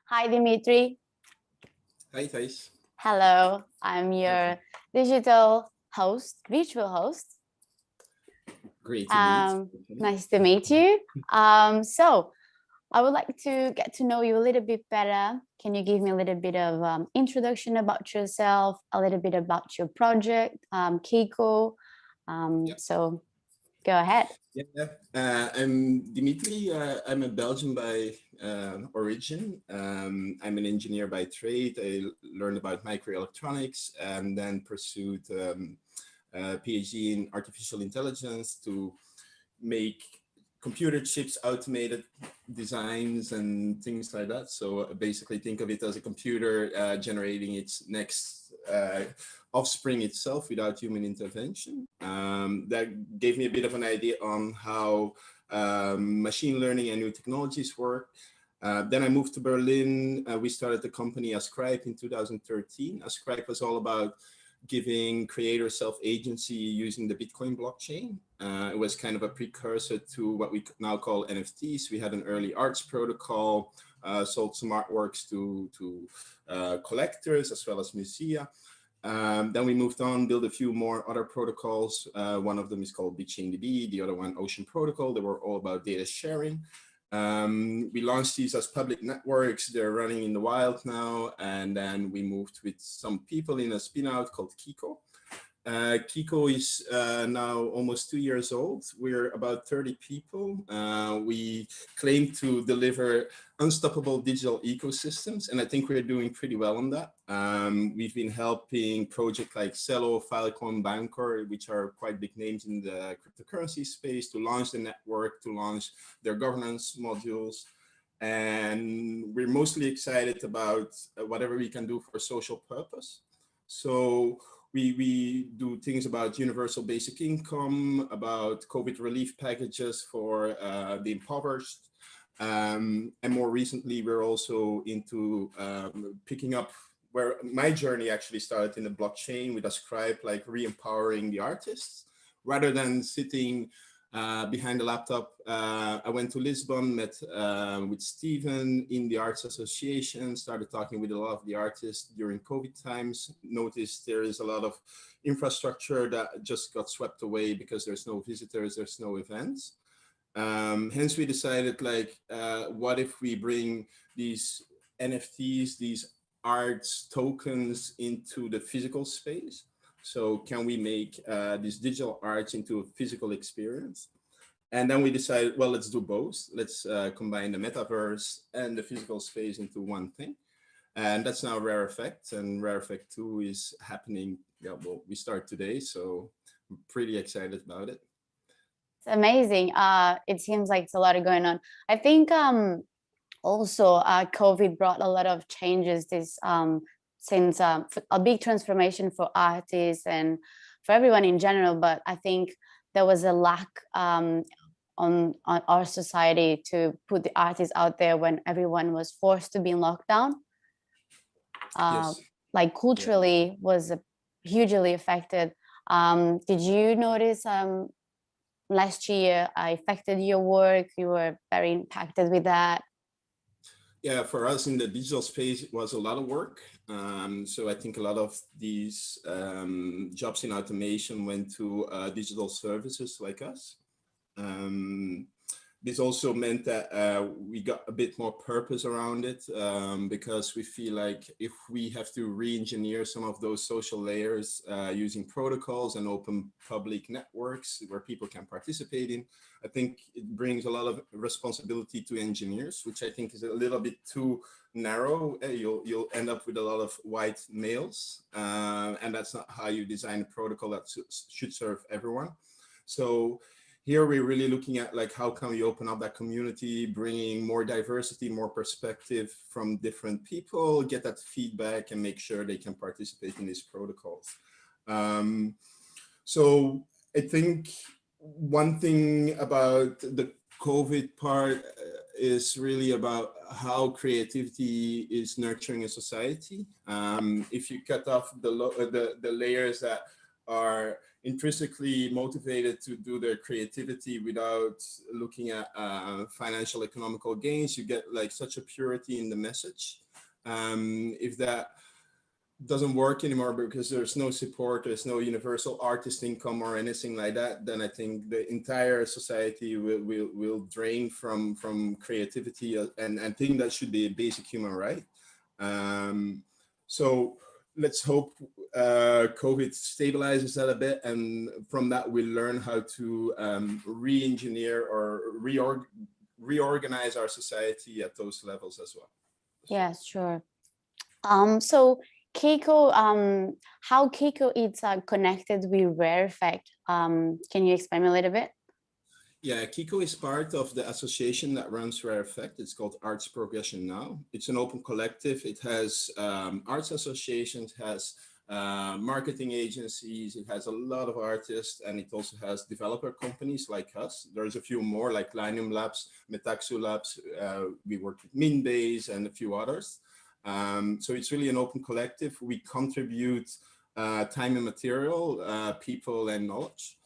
Hi, Dimitri. Hi, Thais. Hello, I'm your digital host, virtual host. Great to meet. Nice to meet you. So I would like to get to know you a little bit better. Can you give me a little bit of introduction about yourself, a little bit about your project, Keyko? So go ahead. I'm Dimitri. I'm a Belgian by origin. I'm an engineer by trade. I learned about microelectronics and then pursued a PhD in artificial intelligence to make computer chips, automated designs and things like that. So basically think of it as a computer generating its next offspring itself without human intervention. That gave me a bit of an idea on how machine learning and new technologies work. Then I moved to Berlin. We started the company Ascribe in 2013. Ascribe was all about giving creators self-agency using the Bitcoin blockchain. It was kind of a precursor to what we now call NFTs. We had an early arts protocol, sold some artworks to collectors as well as musea. Then we moved on, built a few more other protocols. One of them is called BitchainDB, the other one Ocean Protocol. They were all about data sharing. We launched these as public networks. They're running in the wild now. And then we moved with some people in a spin out called Keyko. Keyko is now almost 2 years old. We're about 30 people. We claim to deliver unstoppable digital ecosystems, and I think we're doing pretty well on that. We've been helping projects like Celo, Filecoin, Bancor, which are quite big names in the cryptocurrency space, to launch the network, to launch their governance modules. And we're mostly excited about whatever we can do for social purpose. So we do things about universal basic income, about COVID relief packages for the impoverished. And more recently, we're also into picking up where my journey actually started in the blockchain with Ascribe, like re-empowering the artists. Rather than sitting behind the laptop, I went to Lisbon, met with Stephen in the Arts Association, started talking with a lot of the artists during COVID times, noticed there is a lot of infrastructure that just got swept away because there's no visitors, there's no events. Hence we decided, like, what if we bring these NFTs, these arts tokens into the physical space? So can we make these digital arts into a physical experience? And then we decided, well, let's do both. Let's combine the metaverse and the physical space into one thing. And that's now Rare Effect, and Rare Effect 2 is happening. Yeah, well, we start today, so I'm pretty excited about it. It's amazing. It seems like it's a lot going on. I think also COVID brought a lot of changes this since a big transformation for artists and for everyone in general. But I think there was a lack on our society to put the artists out there when everyone was forced to be in lockdown. Yes. Like culturally was hugely affected. Did you notice last year affected your work? You were very impacted with that. Yeah, for us in the digital space, it was a lot of work. So I think a lot of these jobs in automation went to digital services like us. This also meant that we got a bit more purpose around it, because we feel like if we have to re-engineer some of those social layers using protocols and open public networks where people can participate in, I think it brings a lot of responsibility to engineers, which I think is a little bit too narrow. You'll end up with a lot of white males, and that's not how you design a protocol that should serve everyone. So here we're really looking at, like, how can we open up that community, bringing more diversity, more perspective from different people, get that feedback and make sure they can participate in these protocols. So I think one thing about the COVID part is really about how creativity is nurturing a society. If you cut off the layers that are intrinsically motivated to do their creativity without looking at financial economical gains. You get like such a purity in the message. If that doesn't work anymore because there's no support, there's no universal artist income or anything like that, then I think the entire society will drain from creativity, and I think that should be a basic human right. So let's hope COVID stabilizes that a bit, and from that we learn how to re-engineer or reorganize our society at those levels as well. Yes, sure. So Keyko, how Keyko is connected with Rare Effect. Can you explain a little bit? Yeah, Keyko is part of the association that runs Rare Effect. It's called Arts Progression Now. It's an open collective. It has arts associations, has marketing agencies, it has a lot of artists, and it also has developer companies like us. There's a few more like Linium Labs, Metaxu Labs. We work with Minbase and a few others. So it's really an open collective. We contribute time and material, people and knowledge.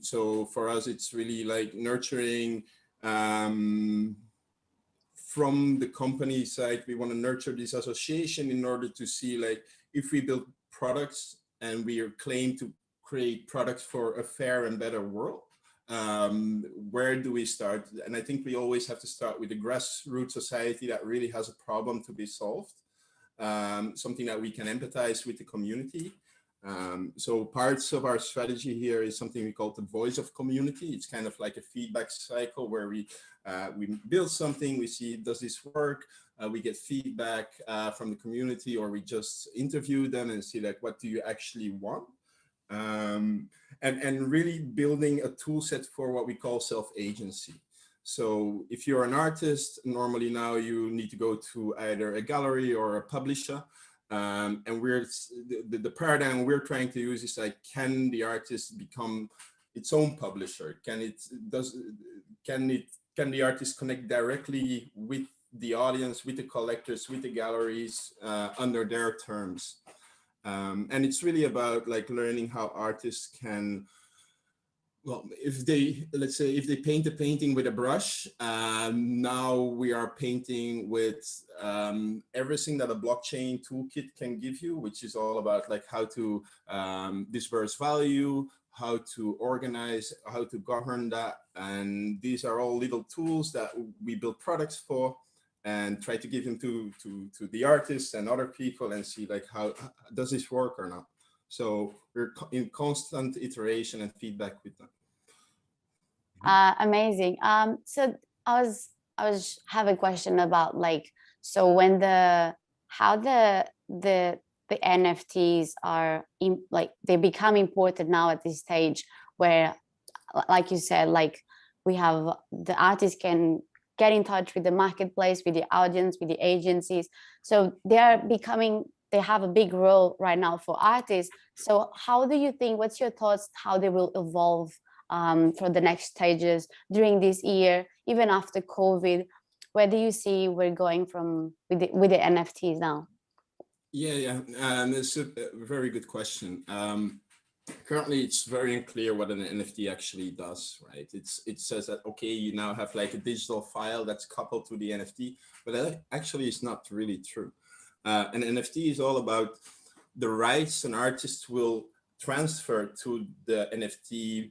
So for us, it's really like nurturing from the company side. We want to nurture this association in order to see like if we build products and we are claimed to create products for a fair and better world, where do we start? And I think we always have to start with the grassroots society that really has a problem to be solved, something that we can empathize with the community. So parts of our strategy here is something we call the voice of community. It's kind of like a feedback cycle where we build something, we see, does this work? We get feedback from the community, or we just interview them and see like, what do you actually want? And really building a tool set for what we call self-agency. So if you're an artist, normally now you need to go to either a gallery or a publisher. And the paradigm we're trying to use is like, can the artist become its own publisher? Can the artist connect directly with the audience, with the collectors, with the galleries under their terms? And it's really about like learning how artists can, well, if they, let's say, if they paint a painting with a brush, now we are painting with everything that a blockchain toolkit can give you, which is all about like how to disperse value, how to organize, how to govern that. And these are all little tools that we build products for and try to give them to the artists and other people and see like, how does this work or not? So we're in constant iteration and feedback with them. Amazing. So I have a question about like, so when how the NFTs are they become important now at this stage where, like you said, like we have the artists can get in touch with the marketplace, with the audience, with the agencies. So they have a big role right now for artists. So how do you think, what's your thoughts, how they will evolve for the next stages during this year, even after COVID? Where do you see we're going from with the NFTs now? Yeah, it's a very good question. Currently, it's very unclear what an NFT actually does, right? It says that, okay, you now have like a digital file that's coupled to the NFT, but that actually is not really true. An NFT is all about the rights an artist will transfer to the NFT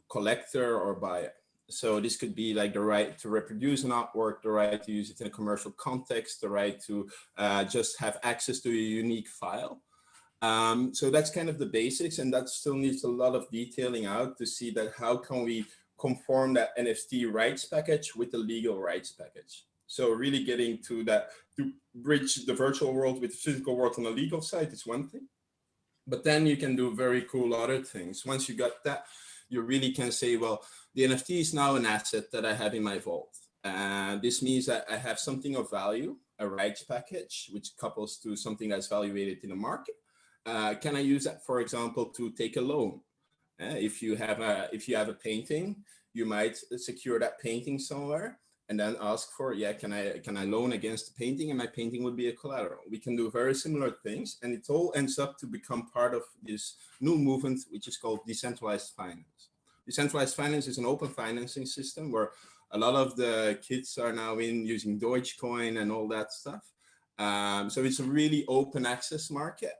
collector or buyer. So this could be like the right to reproduce an artwork, the right to use it in a commercial context, the right to just have access to a unique file. So that's kind of the basics, and that still needs a lot of detailing out to see that how can we conform that NFT rights package with the legal rights package. So really getting to that, to bridge the virtual world with the physical world on the legal side is one thing, but then you can do very cool other things. Once you got that, you really can say, well, the NFT is now an asset that I have in my vault. This means that I have something of value, a rights package, which couples to something that's valuated in the market. Can I use that, for example, to take a loan? If you have a painting, you might secure that painting somewhere, and then ask for, yeah, can I loan against the painting, and my painting would be a collateral. We can do very similar things, and it all ends up to become part of this new movement, which is called decentralized finance. Decentralized finance is an open financing system where a lot of the kids are now using Dogecoin and all that stuff. So it's a really open access market,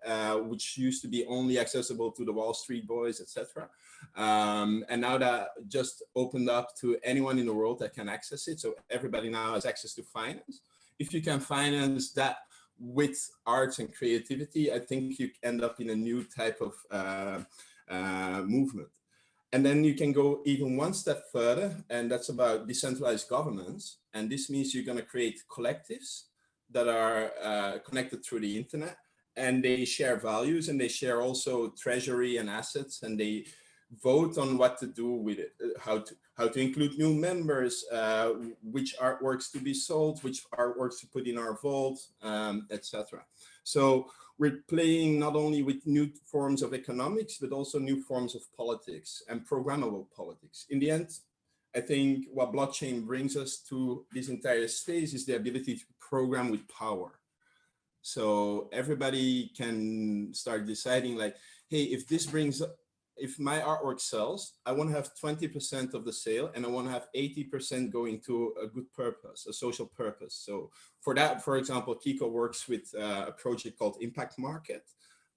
which used to be only accessible to the Wall Street boys, etc. And now that just opened up to anyone in the world that can access it. So everybody now has access to finance. If you can finance that with arts and creativity, I think you end up in a new type of movement. And then you can go even one step further, and that's about decentralized governance. And this means you're going to create collectives that are connected through the internet, and they share values, and they share also treasury and assets, and they vote on what to do with it, how to include new members, which artworks to be sold, which artworks to put in our vault, etc. So we're playing not only with new forms of economics, but also new forms of politics and programmable politics. In the end, I think what blockchain brings us to this entire space is the ability to program with power. So everybody can start deciding like, hey, if my artwork sells, I want to have 20% of the sale, and I want to have 80% going to a good purpose, a social purpose. So for that, for example, Keyko works with a project called Impact Market.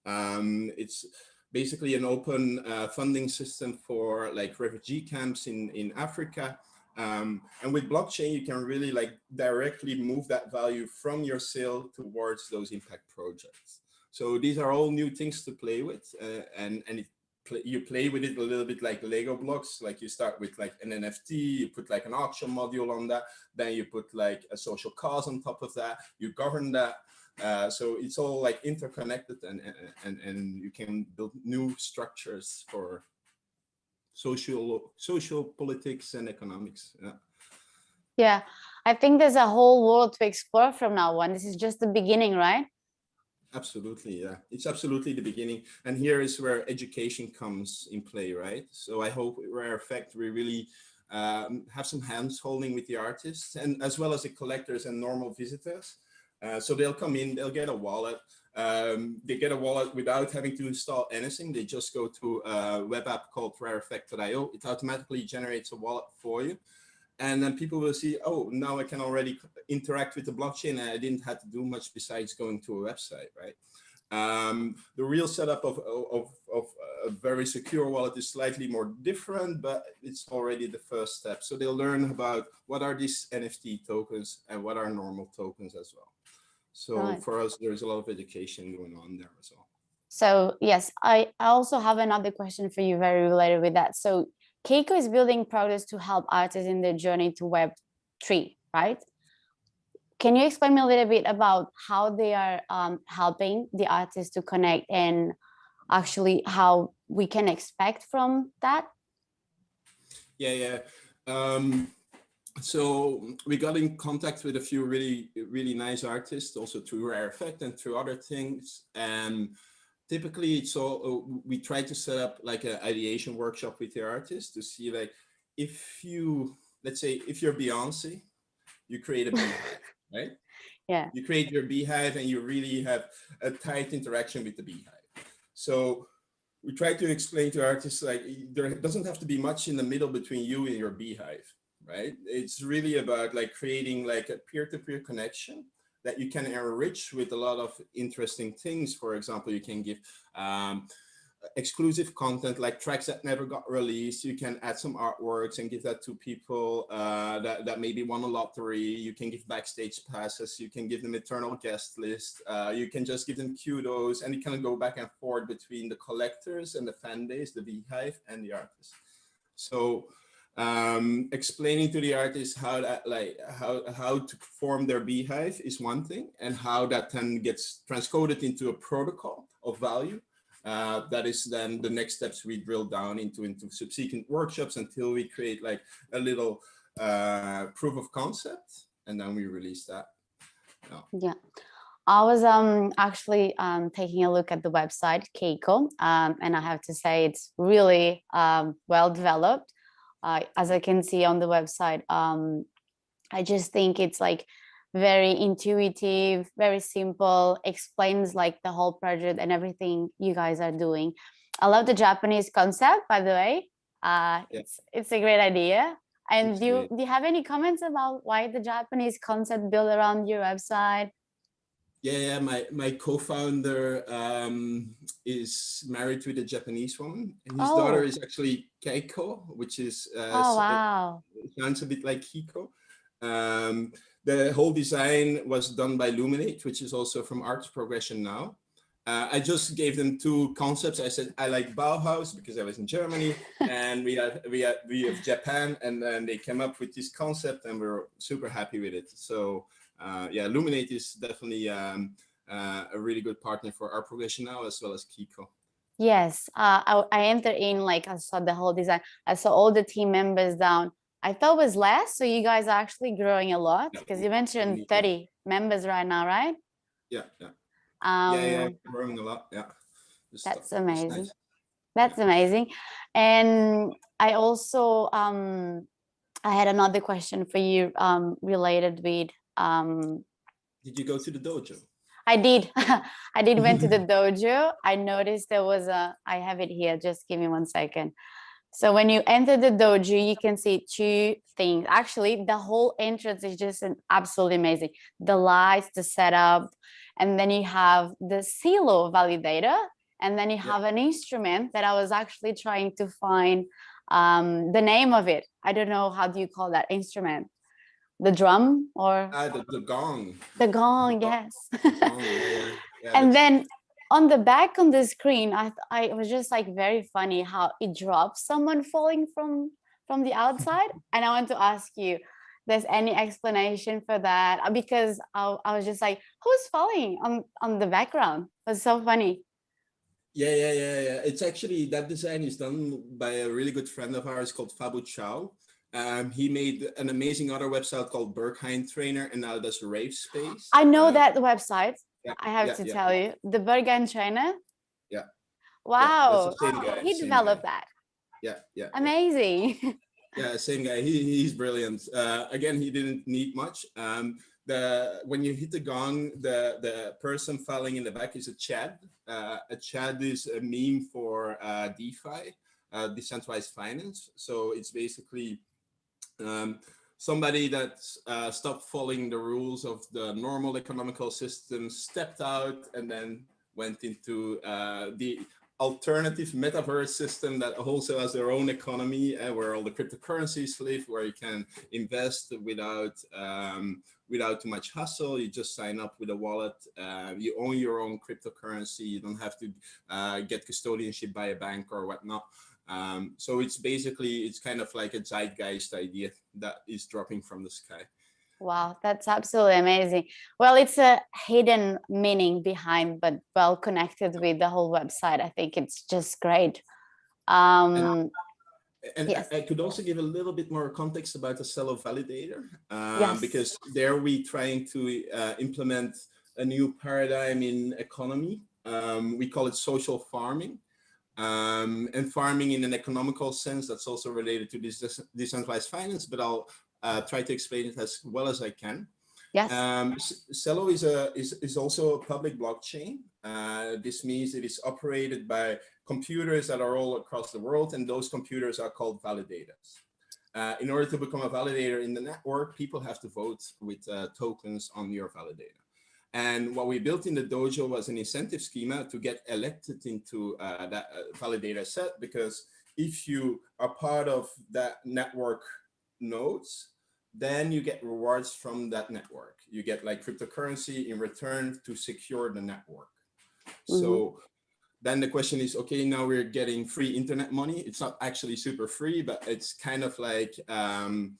It's basically an open funding system for like refugee camps in Africa. And with blockchain, you can really like directly move that value from your sale towards those impact projects. So these are all new things to play with, and you play with it a little bit like Lego blocks. Like you start with like an NFT, you put like an auction module on that, then you put like a social cause on top of that, you govern that. So it's all like interconnected, and you can build new structures for social politics and economics. Yeah, I think there's a whole world to explore from now on. This is just the beginning, right? Absolutely, yeah. It's absolutely the beginning. And here is where education comes in play, right? So I hope Rare Effect, we really have some hands holding with the artists, and as well as the collectors and normal visitors. So they'll come in, they'll get a wallet. They get a wallet without having to install anything. They just go to a web app called rareeffect.io. It automatically generates a wallet for you. And then people will see, oh, now I can already interact with the blockchain, and I didn't have to do much besides going to a website, right? The real setup of a very secure wallet is slightly more different, but it's already the first step. So they'll learn about what are these NFT tokens and what are normal tokens as well. So right. For us, there's a lot of education going on there as well. So yes, I also have another question for you very related with that. So Keyko is building products to help artists in their journey to Web3, right? Can you explain me a little bit about how they are helping the artists to connect, and actually how we can expect from that? Yeah. So we got in contact with a few really nice artists, also through Rare Effect and through other things. And typically it's all, we try to set up like an ideation workshop with the artist to see like, let's say if you're Beyonce, you create a beehive, right? Yeah. You create your beehive and you really have a tight interaction with the beehive. So we try to explain to artists like there doesn't have to be much in the middle between you and your beehive, right? It's really about like creating like a peer-to-peer connection that you can enrich with a lot of interesting things. For example, you can give exclusive content like tracks that never got released. You can add some artworks and give that to people that maybe won a lottery. You can give backstage passes. You can give them eternal guest list. You can just give them kudos, and you can go back and forth between the collectors and the fan base, the beehive, and the artist. So explaining to the artist how to form their beehive is one thing, and how that then gets transcoded into a protocol of value. That is then the next steps we drill down into subsequent workshops until we create like a little proof of concept, and then we release that. Yeah. I was actually taking a look at the website Keyko, and I have to say it's really well developed. As I can see on the website, I just think it's like very intuitive, very simple, explains like the whole project and everything you guys are doing. I love the Japanese concept, by the way. Yeah, It's a great idea. And it's great. do you have any comments about why the Japanese concept built around your website? Yeah, my co-founder is married to a Japanese woman, and his daughter Oh, is actually Keiko, which is oh it wow. sounds a bit like Keyko. Um, the whole design was done by Luminate, which is also from Arts Progression Now. I just gave them two concepts. I said I like Bauhaus because I was in Germany, and we have Japan, and then they came up with this concept, and we're super happy with it. So yeah, Luminate is definitely a really good partner for our progression now, as well as Keyko. Yes, I entered in, like I saw the whole design. I saw all the team members down. I thought it was less, so you guys are actually growing a lot Yeah, because you mentioned we, yeah, 30 members right now, right? yeah, yeah, yeah, Um, growing a lot. Yeah, that's it's nice. amazing. Yeah. That's amazing. And I also I had another question for you related with Did you go to the dojo? I did. I did went to the dojo. I noticed there was a, I have it here, just give me 1 second. So when you enter the dojo, you can see two things. Actually, the whole entrance is just absolutely amazing. The lights, the setup, and then you have the silo validator, and then you Yeah. have an instrument that I was actually trying to find the name of it. I don't know, how do you call that instrument? The drum or The gong. the The gong? gong. Yes. The gong. Yeah, yeah, yeah. And That's then on the back on the screen, I was just like very funny how it drops someone falling from the outside. And I want to ask you, there's any explanation for that? Because I was just like, who's falling on the background? It was so funny. yeah. It's actually, that design is done by a really good friend of ours called Fabu Chow. He made an amazing other website called Berghain Trainer, and now does Rave Space. I know that website. Yeah, I have yeah, to yeah, tell you, the Burger in China. yeah, yeah. That's the Wow, same guy. he Same guy. developed that. Yeah. Amazing. Yeah, same guy. He's brilliant. Again, he didn't need much. The when you hit the gong, the person falling in the back is a Chad. A Chad is a meme for DeFi, decentralized finance. So it's basically um, somebody that stopped following the rules of the normal economical system, stepped out, and then went into the alternative metaverse system that also has their own economy, where all the cryptocurrencies live, where you can invest without too much hassle. You just sign up with a wallet. You own your own cryptocurrency. You don't have to get custodianship by a bank or whatnot. So it's basically, it's kind of like a zeitgeist idea that is dropping from the sky. Wow, that's absolutely amazing. Well, it's a hidden meaning behind, but well connected with the whole website. I think it's just great. And Yes, I could also give a little bit more context about the Celo validator, yes. because there we trying to implement a new paradigm in economy. We call it social farming. And farming in an economical sense that's also related to this decentralized finance, but I'll try to explain it as well as I can. Yes. Celo is also a public blockchain. This means it is operated by computers that are all across the world, and those computers are called validators. In order to become a validator in the network, people have to vote with tokens on your validator. And what we built in the dojo was an incentive schema to get elected into that validator set, because if you are part of that network nodes, then you get rewards from that network. You get like cryptocurrency in return to secure the network. So then the question is, okay, now we're getting free internet money. It's not actually super free, but it's kind of like an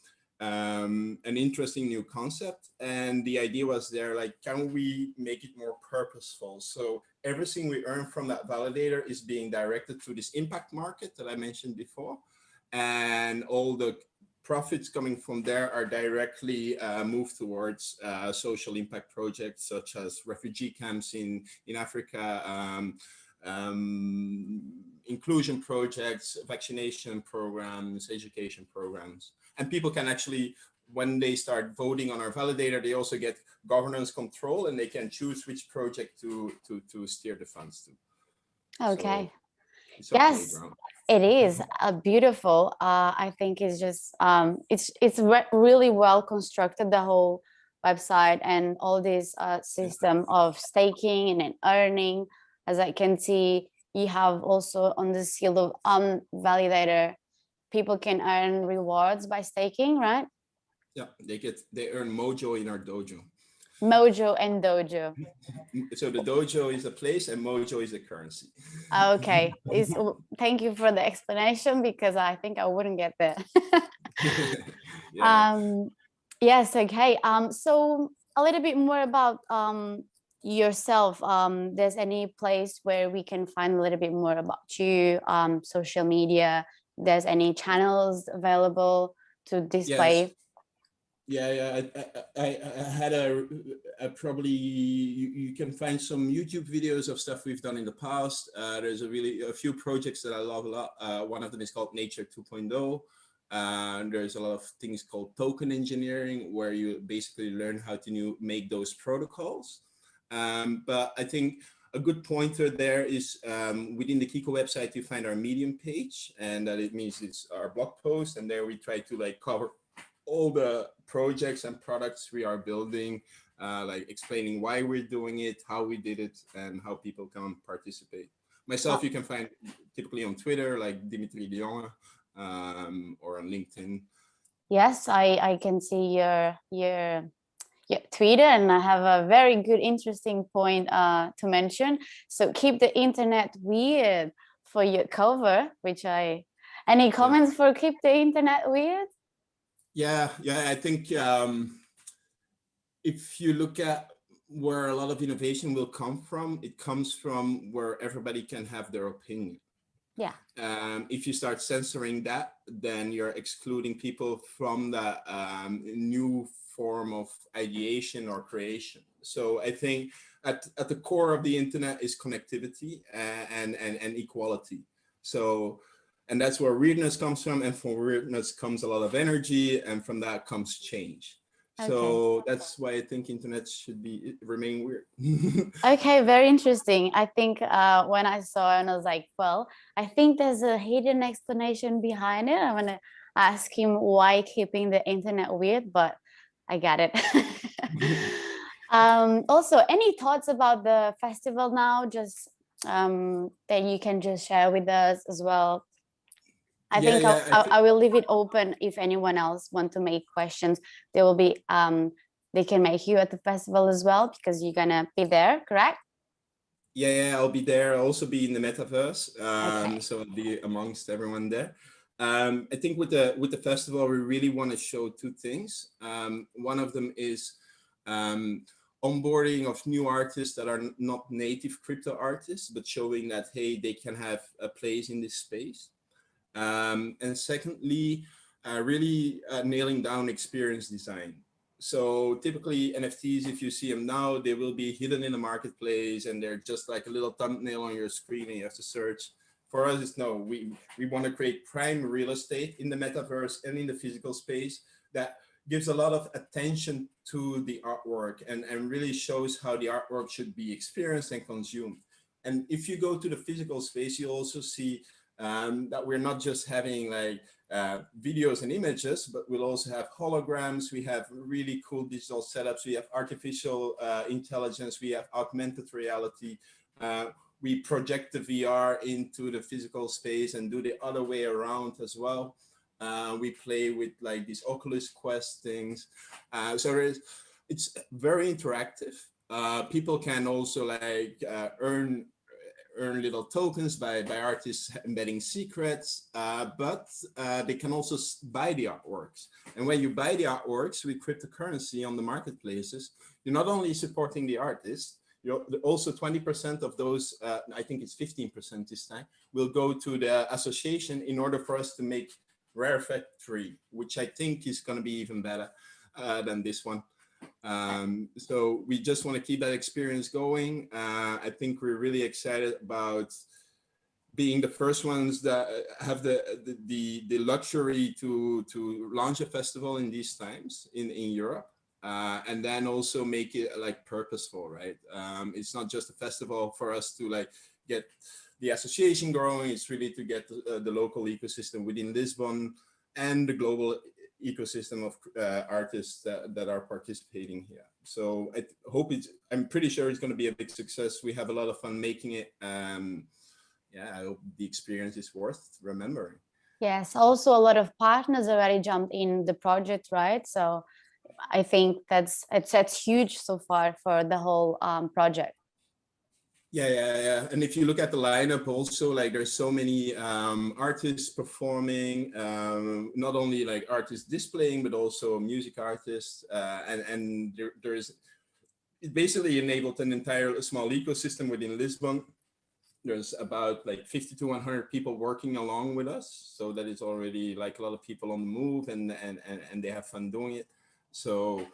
interesting new concept. And the idea was there, like, can we make it more purposeful? So everything we earn from that validator is being directed to this impact market that I mentioned before. And all the profits coming from there are directly moved towards social impact projects, such as refugee camps in Africa, inclusion projects, vaccination programs, education programs. And people can actually when they start voting on our validator, they also get governance control, and they can choose which project to steer the funds to. Okay. So it's our Yes, playground. it is beautiful. I think it's just it's really well constructed, the whole website and all this system of staking and then earning. As I can see, you have also on the seal of validator, people can earn rewards by staking, right? Yeah, they earn mojo in our dojo. Mojo and dojo. So the dojo is a place and mojo is a currency. Okay, thank you for the explanation, because I think I wouldn't get that. Yeah. Yes, okay. So a little bit more about yourself. There's any place where we can find a little bit more about you, social media? There's any channels available to display? Yes. Yeah. I had a probably you can find some YouTube videos of stuff we've done in the past. There's a few projects that I love a lot. One of them is called Nature 2.0. There's a lot of things called token engineering, where you basically learn how to make those protocols. But I think a good pointer there is within the Keyko website, you find our Medium page, and that it means it's our blog post, and there we try to like cover all the projects and products we are building, like explaining why we're doing it, how we did it, and how people can participate. Myself, you can find typically on Twitter, like Dimitri Di Jonghe, or on LinkedIn. Yes, I can see your Twitter, and I have a very good, interesting point to mention. So keep the internet weird for your cover, which any comments for keep the internet weird? Yeah, I think if you look at where a lot of innovation will come from, it comes from where everybody can have their opinion. Yeah. If you start censoring that, then you're excluding people from the new form of ideation or creation. So I think at the core of the internet is connectivity and equality. So, and that's where weirdness comes from, and from weirdness comes a lot of energy, and from that comes change. So that's why I think internet should remain weird. Okay, very interesting. I think when I saw it, and I was like, well, I think there's a hidden explanation behind it. I'm gonna ask him why keeping the internet weird, but I got it. Also, any thoughts about the festival now? Just that you can just share with us as well. I think I will leave it open if anyone else want to make questions. There will be they can make you at the festival as well, because you're gonna be there, correct? Yeah, I'll be there. I'll also be in the metaverse, so I'll be amongst everyone there. I think with the festival, we really want to show two things. One of them is onboarding of new artists that are not native crypto artists, but showing that, hey, they can have a place in this space. And secondly, really nailing down experience design. So typically NFTs, if you see them now, they will be hidden in the marketplace, and they're just like a little thumbnail on your screen and you have to search. For us, it's no, we want to create prime real estate in the metaverse and in the physical space that gives a lot of attention to the artwork and really shows how the artwork should be experienced and consumed. And if you go to the physical space, you also see that we're not just having like videos and images, but we'll also have holograms. We have really cool digital setups. We have artificial intelligence. We have augmented reality. We project the VR into the physical space and do the other way around as well. We play with like these Oculus Quest things. So it's very interactive. People can also like earn little tokens by artists embedding secrets, but they can also buy the artworks. And when you buy the artworks with cryptocurrency on the marketplaces, you're not only supporting the artist, you're also 20% of those, I think it's 15% this time, will go to the association in order for us to make Rare Factory, which I think is going to be even better than this one. So we just want to keep that experience going. I think we're really excited about being the first ones that have the luxury to launch a festival in these times in Europe. And then also make it like purposeful, right? It's not just a festival for us to like get the association growing. It's really to get the local ecosystem within Lisbon and the global ecosystem of artists that are participating here. So I hope I'm pretty sure it's going to be a big success. We have a lot of fun making it. Yeah, I hope the experience is worth remembering. Yes, also a lot of partners already jumped in the project, right? So I think that's huge so far for the whole project. Yeah. And if you look at the lineup also, like there's so many artists performing, not only like artists displaying, but also music artists. And there's, it basically enabled an entire small ecosystem within Lisbon. There's about like 50 to 100 people working along with us. So that is already like a lot of people on the move, and they have fun doing it. So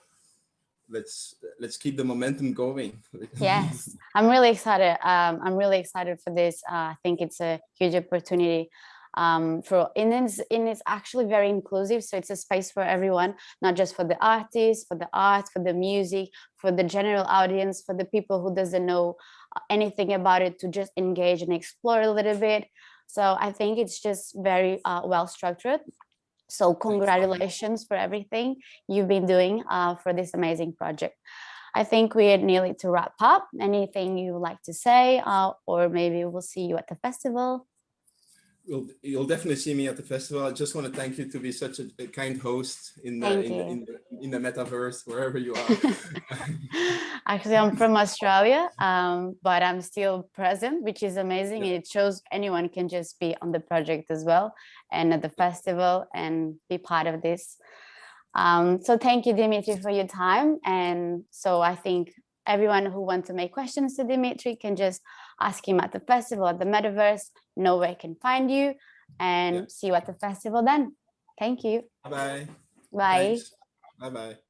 let's keep the momentum going. Yes, I'm really excited. I'm really excited for this. I think it's a huge opportunity. And it's actually very inclusive. So it's a space for everyone, not just for the artists, for the art, for the music, for the general audience, for the people who doesn't know anything about it, to just engage and explore a little bit. So I think it's just very well structured. So congratulations for everything you've been doing for this amazing project. I think we are nearly to wrap up. Anything you would like to say, or maybe we'll see you at the festival? You'll definitely see me at the festival. I just want to thank you to be such a kind host in the metaverse, wherever you are. Actually, I'm from Australia, but I'm still present, which is amazing. Yeah. It shows anyone can just be on the project as well, and at the festival, and be part of this. So thank you, Dimitri, for your time. And so I think everyone who wants to make questions to Dimitri can just ask him at the festival, at the metaverse, know where he can find you, and see you at the festival then. Thank you. Bye-bye. Bye. Bye-bye.